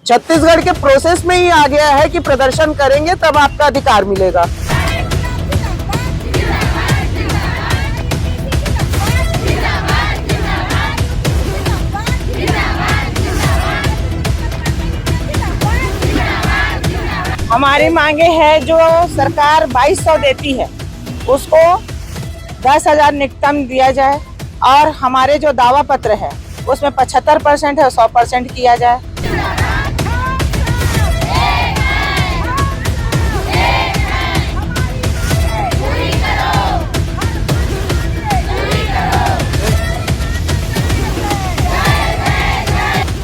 छत्तीसगढ़ के प्रोसेस में ही आ गया है कि प्रदर्शन करेंगे तब आपका अधिकार मिलेगा। हमारी मांगे है जो सरकार 2200 देती है उसको 10,000 निकटम दिया जाए और हमारे जो दावा पत्र है उसमें 75% है 100% किया जाए।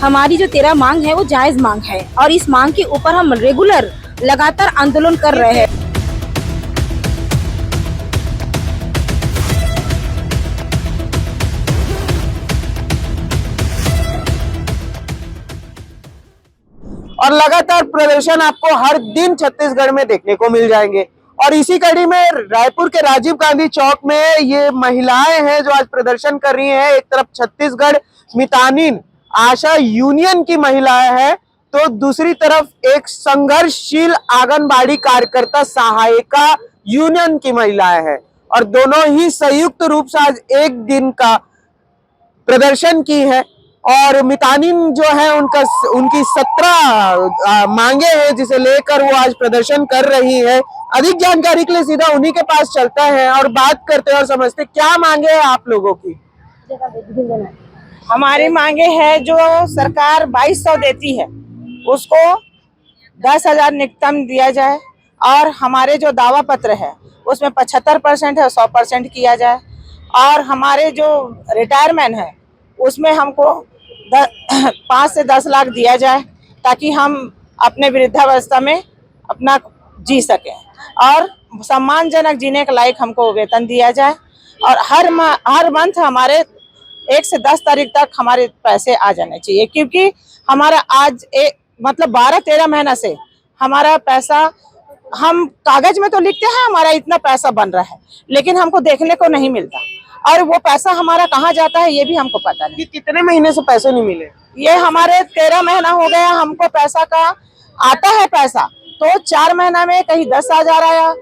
हमारी जो 13 मांग है वो जायज मांग है और इस मांग के ऊपर हम रेगुलर लगातार आंदोलन कर रहे हैं। और लगातार प्रदर्शन आपको हर दिन छत्तीसगढ़ में देखने को मिल जाएंगे। और इसी कड़ी में रायपुर के राजीव गांधी चौक में ये महिलाएं हैं जो आज प्रदर्शन कर रही हैं। एक तरफ छत्तीसगढ़ मितानिन आशा यूनियन की महिलाएं हैं तो दूसरी तरफ एक संघर्षशील आंगनबाड़ी कार्यकर्ता सहायिका यूनियन की महिलाएं हैं और दोनों ही संयुक्त रूप से आज एक दिन का प्रदर्शन की है। और मितानिन जो है उनकी 17 मांगे हैं जिसे लेकर वो आज प्रदर्शन कर रही है। अधिक जानकारी के लिए सीधा उन्हीं के पास चलता है और बात करते हैं और समझते क्या मांगे हैं आप लोगों की। हमारी मांगे है जो सरकार 2200 देती है उसको 10,000 निकटम दिया जाए और हमारे जो दावा पत्र है उसमें 75% है 100% किया जाए और हमारे जो रिटायरमेंट है उसमें हमको 5 से 10 लाख दिया जाए ताकि हम अपने वृद्धावस्था में अपना जी सकें और सम्मानजनक जीने के लायक हमको वेतन दिया जाए और हर मंथ हमारे 1 से 10 तारीख तक हमारे पैसे आ जाने चाहिए क्योंकि हमारा आज मतलब 12-13 महीना से हमारा पैसा हम कागज में तो लिखते हैं हमारा इतना पैसा बन रहा है लेकिन हमको देखने को नहीं मिलता और वो पैसा हमारा कहाँ जाता है ये भी हमको पता नहीं। कितने महीने से पैसे नहीं मिले? ये हमारे 13 महीना हो गया हमको पैसा का आता है पैसा तो 4 महीना में कहीं 10,000 आया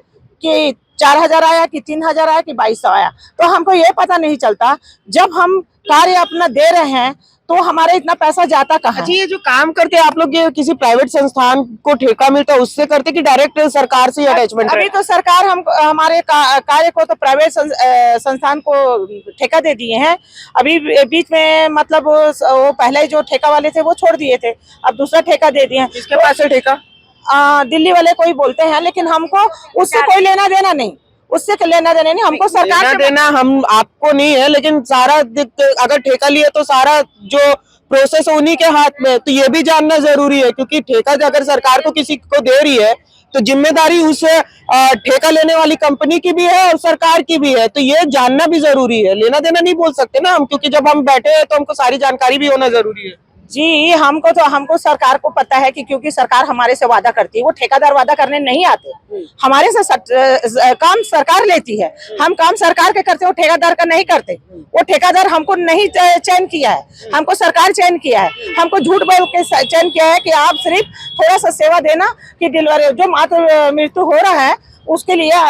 कि 4,000 आया कि 3,000 आया कि 2,200 आया तो हमको ये पता नहीं चलता। जब हम कार्य अपना दे रहे हैं तो हमारे इतना पैसा जाता कहाँ? अच्छा, ये जो काम करते हैं आप लोग ये किसी प्राइवेट संस्थान को ठेका मिलता है उससे करते कि डायरेक्ट सरकार से अटैचमेंट? अभी तो सरकार हम हमारे कार्य को तो प्राइवेट संस्थान को ठेका दे दिए हैं। अभी बीच में मतलब वो पहले जो ठेका वाले थे वो छोड़ दिए थे अब दूसरा ठेका दे दिए हैं। किसके पास है ठेका? दिल्ली वाले कोई बोलते हैं लेकिन हमको उससे कोई लेना देना नहीं, उससे लेना देना नहीं, हमको सरकार लेना देना हम आपको नहीं है लेकिन सारा अगर ठेका लिया तो सारा जो प्रोसेस उन्हीं के हाथ में है तो ये भी जानना जरूरी है क्योंकि ठेका अगर सरकार को किसी को दे रही है तो जिम्मेदारी उस ठेका लेने वाली कंपनी की भी है और सरकार की भी है तो ये जानना भी जरूरी है। लेना देना नहीं बोल सकते ना हम क्योंकि जब हम बैठे हैं तो हमको सारी जानकारी भी होना जरूरी है। जी हमको सरकार को पता है कि क्योंकि सरकार हमारे से वादा करती है, वो ठेकेदार वादा करने नहीं आते, हमारे से काम सरकार लेती है, हम काम सरकार के करते वो ठेकेदार का नहीं करते। वो ठेकेदार हमको नहीं चयन किया है, हमको सरकार चयन किया है, हमको झूठ बोल के चयन किया है कि आप सिर्फ थोड़ा सा सेवा देना कि डिलीवरी जो मातृ मृत्यु हो रहा है उसके लिए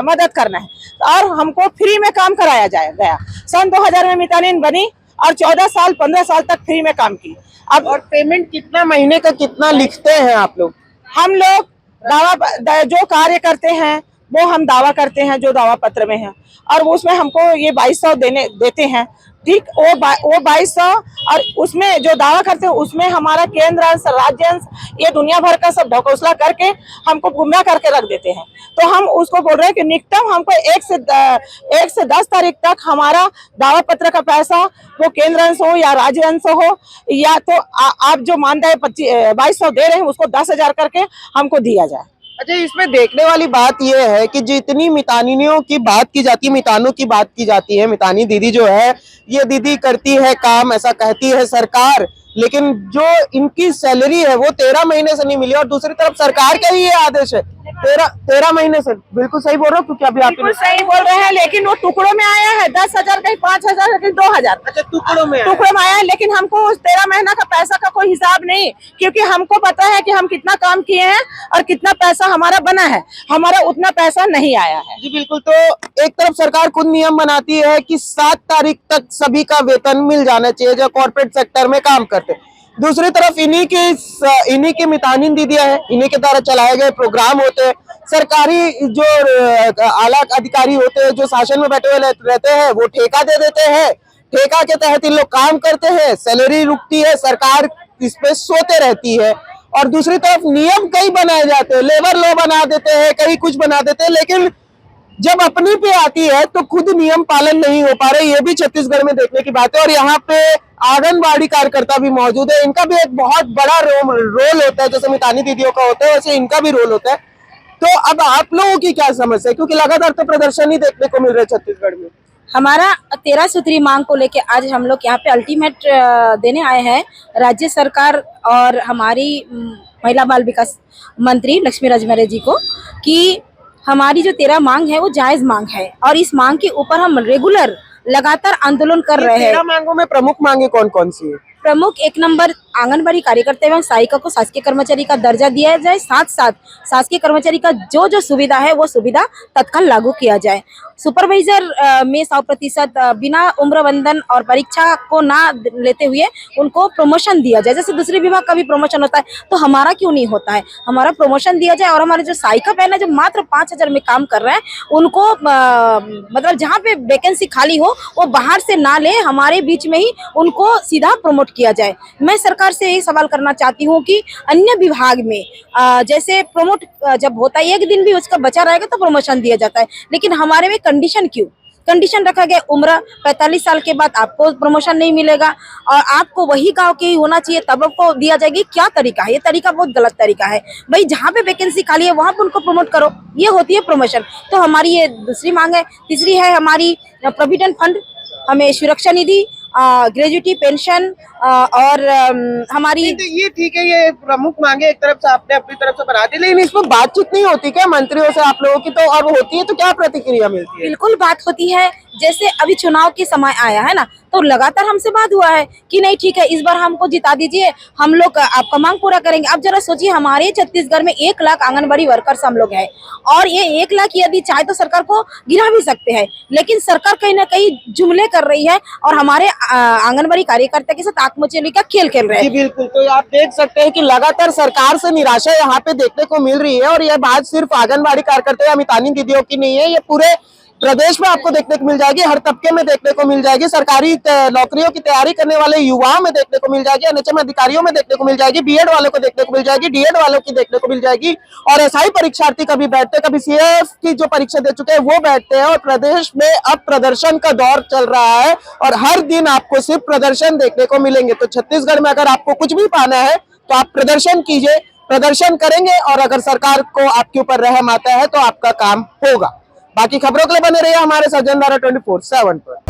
मदद करना है और हमको फ्री में काम कराया गया। सन 2000 में मितानिन बनी और 14 साल 15 साल तक फ्री में काम की। अब और पेमेंट कितना महीने का कितना लिखते हैं आप लोग? हम लोग दावा जो कार्य करते हैं वो हम दावा करते हैं जो दावा पत्र में है और उसमें हमको ये 2200 देते हैं ठीक। वो 2200 और उसमें जो दावा करते हैं उसमें हमारा केंद्र अंश राज्य अंश ये दुनिया भर का सब ढकोसला करके हमको गुमराह करके रख देते हैं। तो हम उसको बोल रहे हैं कि निकटम हमको 1 से 10 तारीख तक हमारा दावा पत्र का पैसा वो केंद्र अंश हो या राज्य अंश हो या तो आप जो मानदेय 2200 दे रहे हैं उसको 10,000 करके हमको दिया जाए। अच्छा, इसमें देखने वाली बात यह है कि जितनी मितानियों की बात की जाती है, मितानों की बात की जाती है, मितानी दीदी जो है ये दीदी करती है काम ऐसा कहती है सरकार, लेकिन जो इनकी सैलरी है वो 13 महीने से नहीं मिली और दूसरी तरफ सरकार का ही ये आदेश है 13 महीने से बिल्कुल सही बोल रहा हूँ, क्योंकि अभी आप बिल्कुल सही बोल रहे हैं, लेकिन वो टुकड़ों में आया है, 10,000 कहीं 5,000 कहीं 2,000। अच्छा, टुकड़ों में आया है, लेकिन हमको उस 13 महीना का पैसा का कोई हिसाब नहीं, क्योंकि हमको पता है कि हम कितना काम किए हैं और कितना पैसा हमारा बना है, हमारा उतना पैसा नहीं आया है। जी बिल्कुल। तो एक तरफ सरकार खुद नियम बनाती है कि 7 तारीख तक सभी का वेतन मिल जाना चाहिए जो कॉर्पोरेट सेक्टर में काम करते हैं, दूसरी तरफ इन्हीं की मितानिन दीदियां हैं, इन्हीं के द्वारा चलाए गए प्रोग्राम होते हैं, सरकारी जो आला अधिकारी होते हैं जो शासन में बैठे हुए रहते हैं वो ठेका दे देते हैं, ठेका के तहत इन लोग काम करते हैं, सैलरी रुकती है, सरकार इस पे सोते रहती है। और दूसरी तरफ नियम कई बनाए जाते हैं, लेबर लॉ बना देते हैं, कई कुछ बना देते हैं, लेकिन जब अपनी पे आती है तो खुद नियम पालन नहीं हो पा रहे। ये भी छत्तीसगढ़ में देखने की बात है। और यहाँ पे आंगनबाड़ी कार्यकर्ता भी मौजूद है, इनका भी एक बहुत बड़ा रोल होता है, जैसे मितानी दीदियों का होता है वैसे इनका भी रोल होता है। तो अब आप लोगों की क्या समस्या है, क्योंकि लगातार तो प्रदर्शन ही देखने को मिल रहे छत्तीसगढ़ में। हमारा 13 सूत्री मांग को लेके आज हम लोग यहाँ पे अल्टीमेट देने आए हैं राज्य सरकार और हमारी महिला बाल विकास मंत्री लक्ष्मी राजमरे जी को, कि हमारी जो 13 मांग है वो जायज मांग है और इस मांग के ऊपर हम रेगुलर लगातार आंदोलन कर रहे हैं। 13 मांगों में प्रमुख मांगे कौन कौन सी है? प्रमुख 1 नंबर आंगनबाड़ी कार्यकर्ता एवं सहायिका को शासकीय कर्मचारी का दर्जा दिया जाए, साथ साथ शासकीय कर्मचारी का जो जो सुविधा है वो सुविधा तत्काल लागू किया जाए। सुपरवाइजर में 100% बिना उम्र बंधन और परीक्षा को ना लेते हुए उनको प्रमोशन दिया जाए, जैसे दूसरे विभाग का भी प्रमोशन होता है तो हमारा क्यों नहीं होता है, हमारा प्रमोशन दिया जाए। और हमारे जो सहायिका बहन है जो मात्र 5,000 में काम कर रहे हैं उनको मतलब जहाँ पे वैकेंसी खाली हो वो बाहर से ना ले, हमारे बीच में ही उनको सीधा प्रमोट किया जाए। मैं सरकार से यही सवाल करना चाहती हूँ कि अन्य विभाग में जैसे प्रमोट जब होता है 1 दिन भी उसका बचा रहेगा तो प्रमोशन दिया जाता है, लेकिन हमारे में कंडीशन क्यों कंडीशन रखा गया, उम्र 45 साल के बाद आपको प्रमोशन नहीं मिलेगा और आपको वही गांव के ही होना चाहिए तब आपको दिया जाएगी। क्या तरीका है, ये तरीका बहुत गलत तरीका है। भाई जहाँ पे वैकेंसी खाली है वहां पे उनको प्रमोट करो, ये होती है प्रमोशन। तो हमारी ये दूसरी मांग है। तीसरी है हमारी प्रोविडेंट फंड, हमें सुरक्षा निधि, ग्रेजुटी पेंशन और हमारी ये ठीक है, ये प्रमुख मांगे एक तरफ से आपने अपनी तरफ से बना दी, लेकिन इसमें बातचीत नहीं होती क्या मंत्रियों से आप लोगों की? तो और होती है तो क्या प्रतिक्रिया मिलती है? बिल्कुल बात होती है। जैसे अभी चुनाव के समय आया है ना, तो लगातार हमसे बात हुआ है कि नहीं ठीक है इस बार हमको जिता दीजिए, हम लोग आपका मांग पूरा करेंगे। अब जरा सोचिए हमारे छत्तीसगढ़ में 1 लाख आंगनबाड़ी वर्कर्स हम लोग हैं और ये 1 लाख यदि चाहे तो सरकार को गिरा भी सकते हैं, लेकिन सरकार कहीं ना कहीं जुमले कर रही है और हमारे आंगनबाड़ी कार्यकर्ता के साथ आत्मचली का खेल खेल रहे जी हैं। बिल्कुल। तो आप देख सकते हैं कि लगातार सरकार से निराशा यहाँ पे देखने को मिल रही है और यह बात सिर्फ आंगनबाड़ी कार्यकर्ता या मितानी दीदियों की नहीं है, ये पूरे प्रदेश में आपको देखने को मिल जाएगी, हर तबके में देखने को मिल जाएगी, सरकारी नौकरियों की तैयारी करने वाले युवाओं में देखने को मिल जाएगी, एनएचएम अधिकारियों में देखने को मिल जाएगी, बीएड वालों को देखने को मिल जाएगी, डीएड वालों की देखने को मिल जाएगी और एसआई परीक्षार्थी कभी बैठते, कभी सीएएफ की जो परीक्षा दे चुके हैं वो बैठते हैं। और प्रदेश में अब प्रदर्शन का दौर चल रहा है और हर दिन आपको सिर्फ प्रदर्शन देखने को मिलेंगे। तो छत्तीसगढ़ में अगर आपको कुछ भी पाना है तो आप प्रदर्शन कीजिए, प्रदर्शन करेंगे और अगर सरकार को आपके ऊपर रहम आता है तो आपका काम होगा। बाकी खबरों के लिए बने रहिए हमारे साथ जनधारा 24/7 पर।